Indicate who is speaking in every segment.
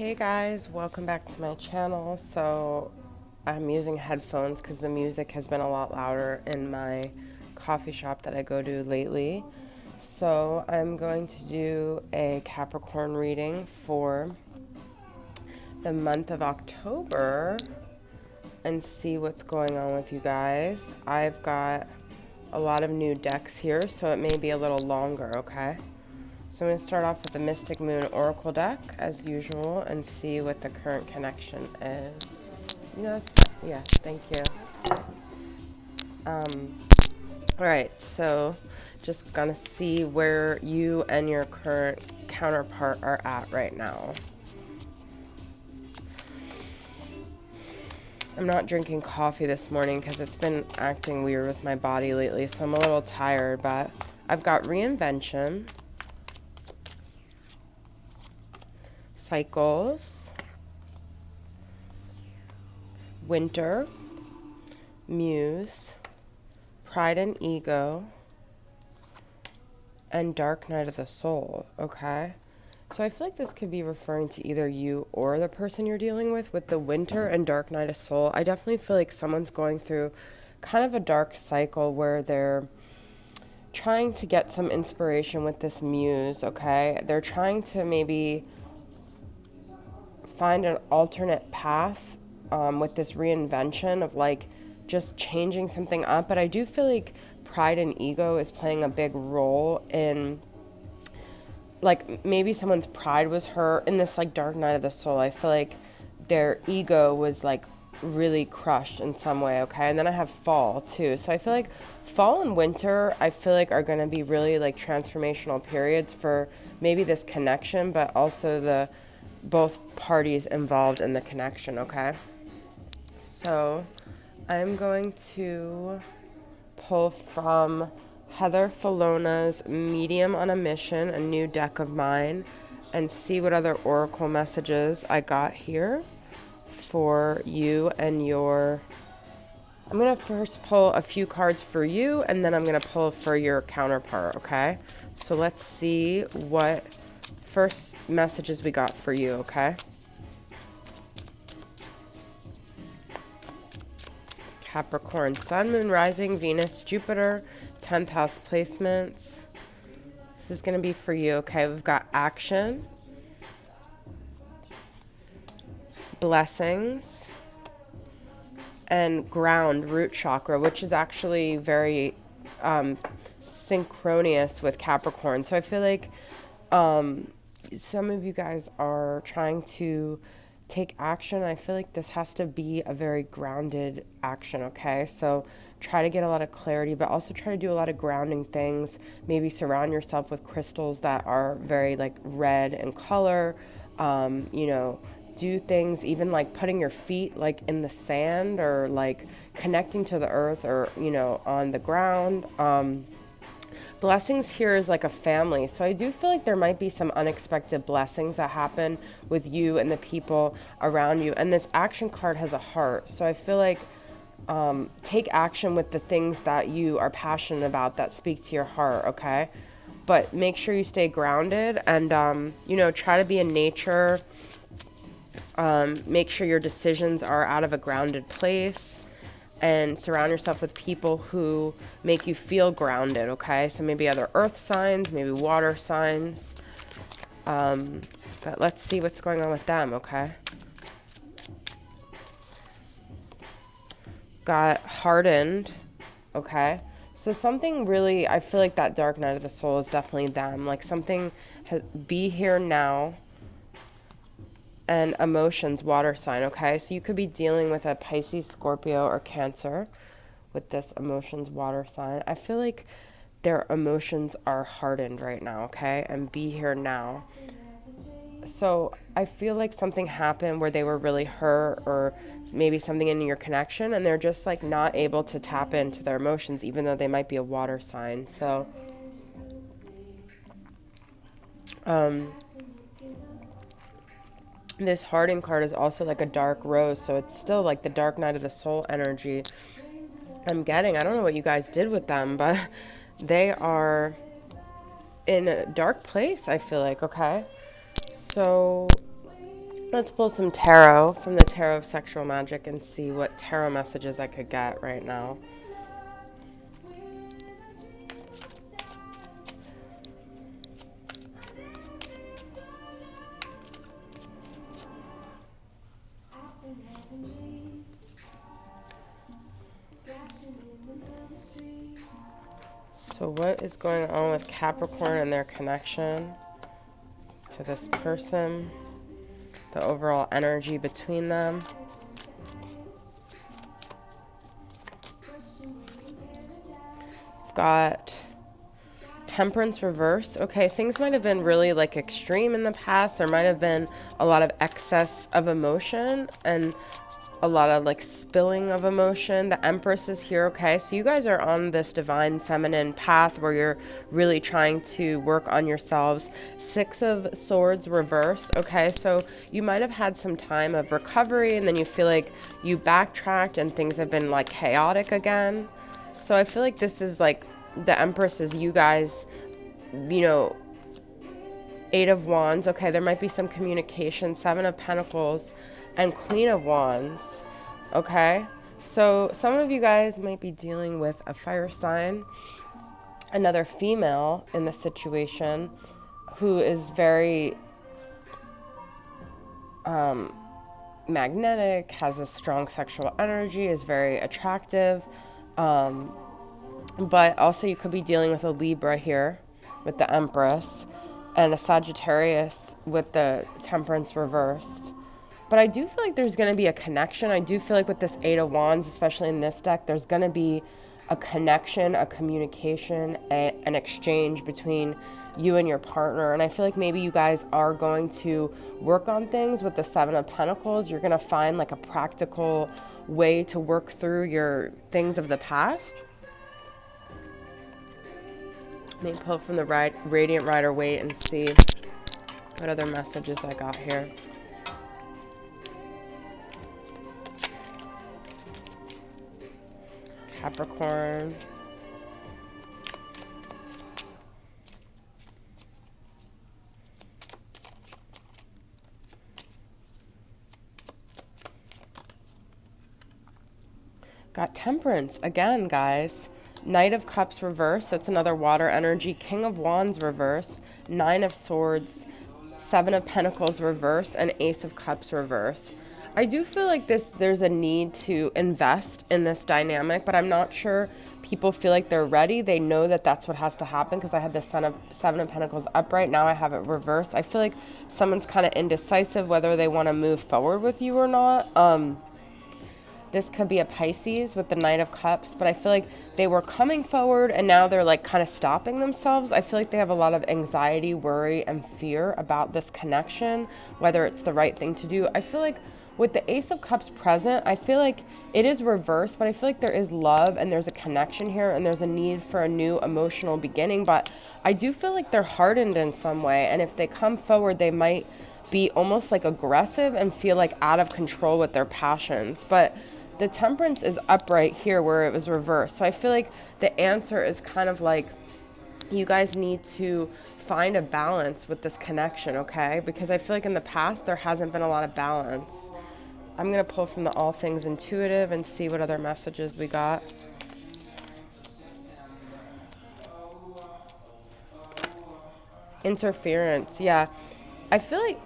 Speaker 1: Hey guys, welcome back to my channel. So I'm using headphones because the music has been a lot louder in my coffee shop that I go to lately. So I'm going to do a Capricorn reading for the month of October and see what's going on with you guys. I've got a lot of new decks here, so it may be a little longer, okay? So I'm going to start off with the Mystic Moon Oracle deck, as usual, and see what the current connection is. Yeah, thank you. Alright, so just gonna see where you and your current counterpart are at right now. I'm not drinking coffee this morning because it's been acting weird with my body lately, so I'm a little tired, but I've got Reinvention, Cycles, Winter, Muse, Pride and Ego, and Dark Night of the Soul, okay? So I feel like this could be referring to either you or the person you're dealing with the Winter and Dark Night of Soul. I definitely feel like someone's going through kind of a dark cycle where they're trying to get some inspiration with this Muse, okay? They're trying to maybe find an alternate path with this reinvention of like just changing something up. But I do feel like Pride and Ego is playing a big role in, like, maybe someone's pride was hurt in this like Dark Night of the Soul. I feel like their ego was like really crushed in some way, okay? And then I have Fall too. So I feel like Fall and Winter, I feel like are going to be really like transformational periods for maybe this connection, but also the both parties involved in the connection, okay? So I'm going to pull from Heather Filona's Medium on a Mission, a new deck of mine, and see what other oracle messages I got here for you and your... I'm going to first pull a few cards for you, and then I'm going to pull for your counterpart, okay? So let's see what first messages we got for you, okay? Capricorn, Sun, Moon, Rising, Venus, Jupiter, 10th house placements. This is going to be for you, okay? We've got Action, Blessings, and Ground, Root Chakra, which is actually very synchronous with Capricorn. So I feel like some of you guys are trying to take action. I feel like this has to be a very grounded action, okay? So try to get a lot of clarity, but also try to do a lot of grounding things. Maybe surround yourself with crystals that are very like red in color. Do things even like putting your feet like in the sand or like connecting to the earth or, on the ground. Blessings here is like a family. So I do feel like there might be some unexpected blessings that happen with you and the people around you. And this action card has a heart. So I feel like take action with the things that you are passionate about that speak to your heart, okay? But make sure you stay grounded and, try to be in nature. Make sure your decisions are out of a grounded place. And surround yourself with people who make you feel grounded, okay? So maybe other earth signs, maybe water signs. But let's see what's going on with them, okay? Got Hardened, okay? So something really, I feel like that Dark Night of the Soul is definitely them. Like something, be here now. And Emotions, water sign, okay? So you could be dealing with a Pisces, Scorpio, or Cancer with this Emotions, water sign. I feel like their emotions are hardened right now, okay? And be here now. So I feel like something happened where they were really hurt or maybe something in your connection and they're just like not able to tap into their emotions even though they might be a water sign. So this hardened card is also like a dark rose, so it's still like the Dark Night of the Soul energy I'm getting. I don't know what you guys did with them, but they are in a dark place, I feel like, okay? So Let's pull some tarot from the Tarot of Sexual Magic and see what tarot messages I could get right now. So what is going on with Capricorn and their connection to this person? The overall energy between them. I've got Temperance reversed. Okay, things might have been really like extreme in the past. There might have been a lot of excess of emotion and a lot of like spilling of emotion. The Empress is here. Okay, so you guys are on this divine feminine path where you're really trying to work on yourselves. Six of Swords reversed. Okay, so you might have had some time of recovery and then you feel like you backtracked and things have been like chaotic again. So I feel like this is like the Empress is you guys, you know, Eight of Wands. Okay, there might be some communication. Seven of Pentacles and Queen of Wands. Okay, so some of you guys might be dealing with a fire sign, another female in the situation who is very magnetic, has a strong sexual energy, is very attractive, but also you could be dealing with a Libra here with the Empress and a Sagittarius with the Temperance reversed. But I do feel like there's going to be a connection. I do feel like with this Eight of Wands, especially in this deck, there's going to be a connection, a communication, an exchange between you and your partner. And I feel like maybe you guys are going to work on things with the Seven of Pentacles. You're going to find like a practical way to work through your things of the past. Let me pull from the Radiant Rider-Waite and see what other messages I got here. Capricorn. Got Temperance again, guys. Knight of Cups reverse. That's another water energy. King of Wands reverse. Nine of Swords. Seven of Pentacles reverse. And Ace of Cups reverse. I do feel like there's a need to invest in this dynamic, but I'm not sure people feel like they're ready. They know that that's what has to happen because I had the Seven of Pentacles upright. Now I have it reversed. I feel like someone's kind of indecisive whether they want to move forward with you or not. This could be a Pisces with the Knight of Cups, but I feel like they were coming forward and now they're like kind of stopping themselves. I feel like they have a lot of anxiety, worry, and fear about this connection, whether it's the right thing to do. I feel like with the Ace of Cups present, I feel like it is reversed, but I feel like there is love and there's a connection here and there's a need for a new emotional beginning. But I do feel like they're hardened in some way. And if they come forward, they might be almost like aggressive and feel like out of control with their passions. But the Temperance is upright here where it was reversed. So I feel like the answer is kind of like you guys need to find a balance with this connection, okay? Because I feel like in the past there hasn't been a lot of balance. I'm going to pull from the All Things Intuitive and see what other messages we got. Interference, yeah. I feel like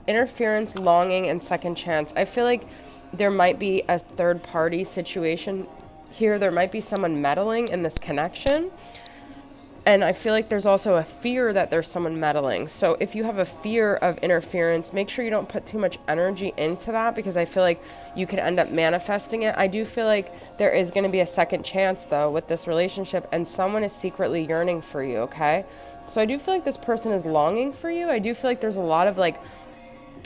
Speaker 1: interference, longing, and second chance. I feel like there might be a third party situation here. There might be someone meddling in this connection. And I feel like there's also a fear that there's someone meddling. So if you have a fear of interference, make sure you don't put too much energy into that because I feel like you could end up manifesting it. I do feel like there is going to be a second chance, though, with this relationship, and someone is secretly yearning for you, okay? So I do feel like this person is longing for you. I do feel like there's a lot of, like,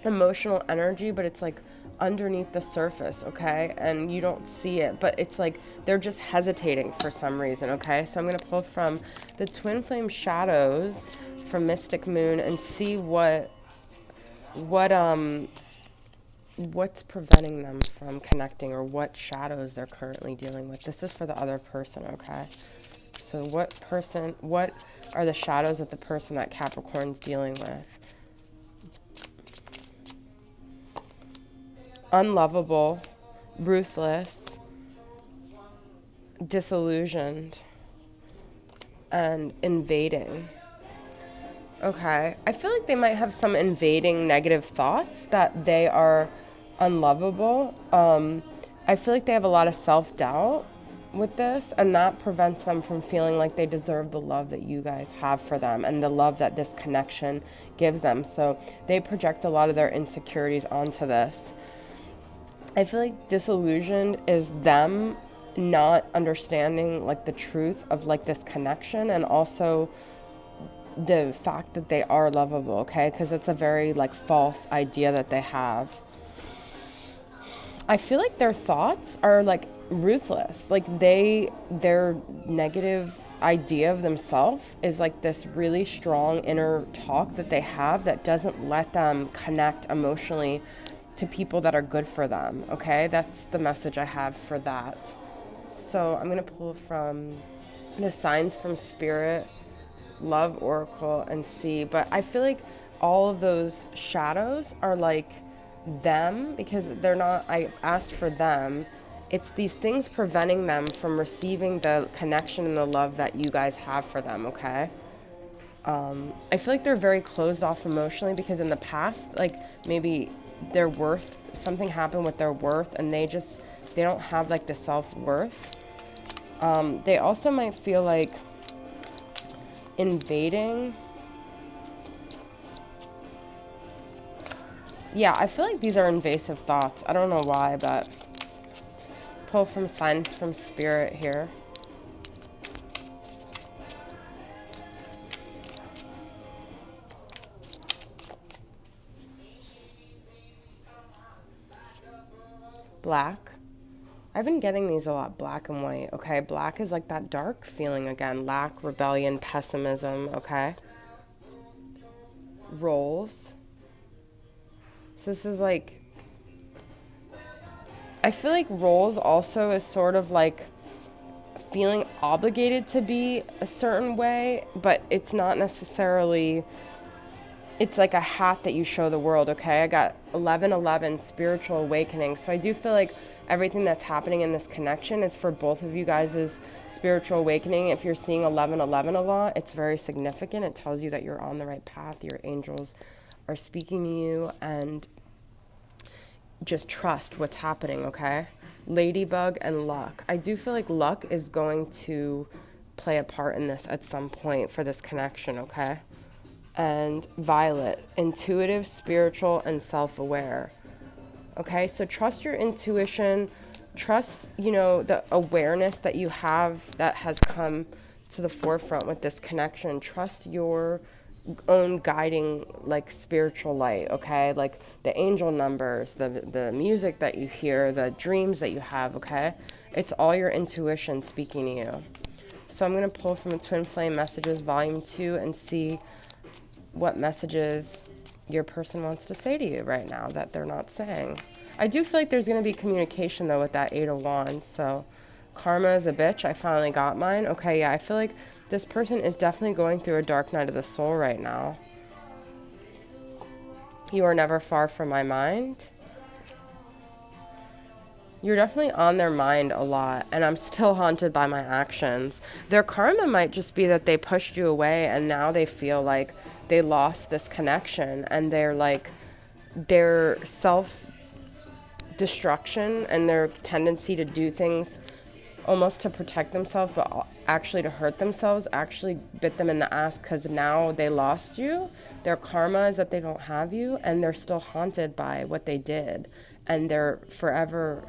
Speaker 1: emotional energy, but it's, like, underneath the surface, okay? And you don't see it, but it's like they're just hesitating for some reason, okay? So I'm going to pull from the Twin Flame Shadows from Mystic Moon and see what's preventing them from connecting or what shadows they're currently dealing with. This is for the other person, okay? So what are the shadows of the person that Capricorn's dealing with? unlovable, ruthless, disillusioned, and invading. Okay. I feel like they might have some invading negative thoughts that they are unlovable. I feel like they have a lot of self-doubt with this, and that prevents them from feeling like they deserve the love that you guys have for them and the love that this connection gives them. So they project a lot of their insecurities onto this. I feel like disillusioned is them not understanding like the truth of like this connection, and also the fact that they are lovable, okay? Because it's a very like false idea that they have. I feel like their thoughts are like ruthless. Like their negative idea of themselves is like this really strong inner talk that they have that doesn't let them connect emotionally to people that are good for them, okay? That's the message I have for that. So I'm going to pull from the signs from Spirit, Love Oracle, and See. But I feel like all of those shadows are like them, because they're not, I asked for them. It's these things preventing them from receiving the connection and the love that you guys have for them, okay? I feel like they're very closed off emotionally because in the past, like maybe their worth, something happened with their worth, and they don't have like the self-worth. They also might feel like invading. Yeah, I feel like these are invasive thoughts. I don't know why, but pull from signs from Spirit here. Black. I've been getting these a lot, black and white, okay? Black is like that dark feeling again. Lack, rebellion, pessimism, okay? Rolls. So this is like, I feel like roles also is sort of like feeling obligated to be a certain way, but it's not necessarily, it's like a hat that you show the world, okay? I got 1111, spiritual awakening. So I do feel like everything that's happening in this connection is for both of you guys' spiritual awakening. If you're seeing 1111 a lot, it's very significant. It tells you that you're on the right path. Your angels are speaking to you, and just trust what's happening, okay? Ladybug and luck. I do feel like luck is going to play a part in this at some point for this connection, okay? And violet, intuitive, spiritual, and self-aware. Okay, so trust your intuition, trust, the awareness that you have that has come to the forefront with this connection. Trust your own guiding, like, spiritual light, okay? Like the angel numbers, the music that you hear, the dreams that you have, okay? It's all your intuition speaking to you. So I'm going to pull from Twin Flame Messages Volume 2 and see what messages your person wants to say to you right now that they're not saying. I do feel like there's going to be communication, though, with that 8 of Wands. So karma is a bitch. I finally got mine. Okay, yeah, I feel like this person is definitely going through a dark night of the soul right now. You are never far from my mind. You're definitely on their mind a lot, and I'm still haunted by my actions. Their karma might just be that they pushed you away, and now they feel like they lost this connection, and they're like, their self-destruction and their tendency to do things almost to protect themselves, but actually to hurt themselves, actually bit them in the ass, because now they lost you. Their karma is that they don't have you, and they're still haunted by what they did, and they're forever.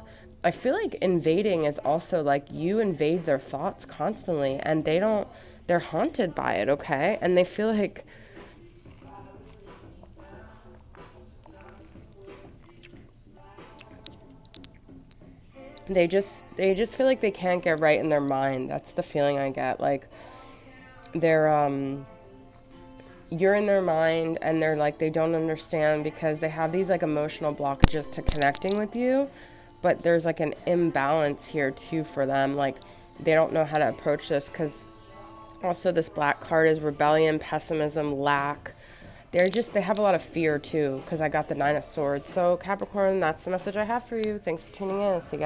Speaker 1: I feel like invading is also like you invade their thoughts constantly, and they're haunted by it, okay? And they feel like they just feel like they can't get right in their mind. That's the feeling I get. Like they're you're in their mind, and they're like, they don't understand because they have these like emotional blockages to connecting with you. But there's like an imbalance here too for them. Like they don't know how to approach this, because also this black card is rebellion, pessimism, lack, they have a lot of fear too, because I got the Nine of Swords. So Capricorn, that's the message I have for you. Thanks for tuning in. See you guys.